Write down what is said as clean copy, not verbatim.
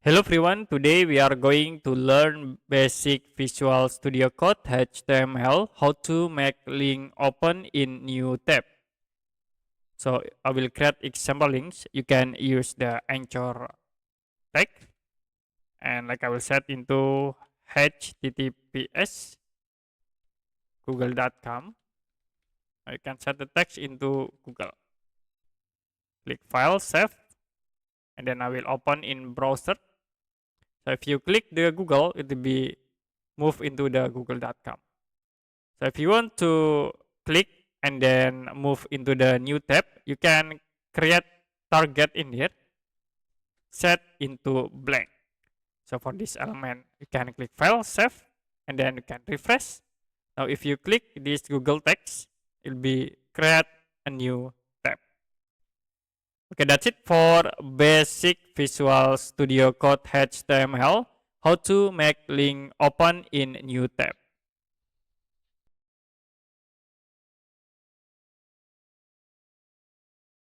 Hello everyone, today we are going to learn basic Visual Studio Code HTML, how to make link open in new tab. So I will create example links. You can use the anchor tag and like I will set into https google.com. I can set the text into Google. Click file, save, and then I will open in browser. So if you click the Google, it will be move into the google.com. So if you want to click and then move into the new tab, you can create target in here, set into blank. So for this element, you can click file, save, and then you can refresh. Now if you click this Google text, it will be create a new tab. Okay, that's it for basic Visual Studio Code HTML, how to make link open in new tab.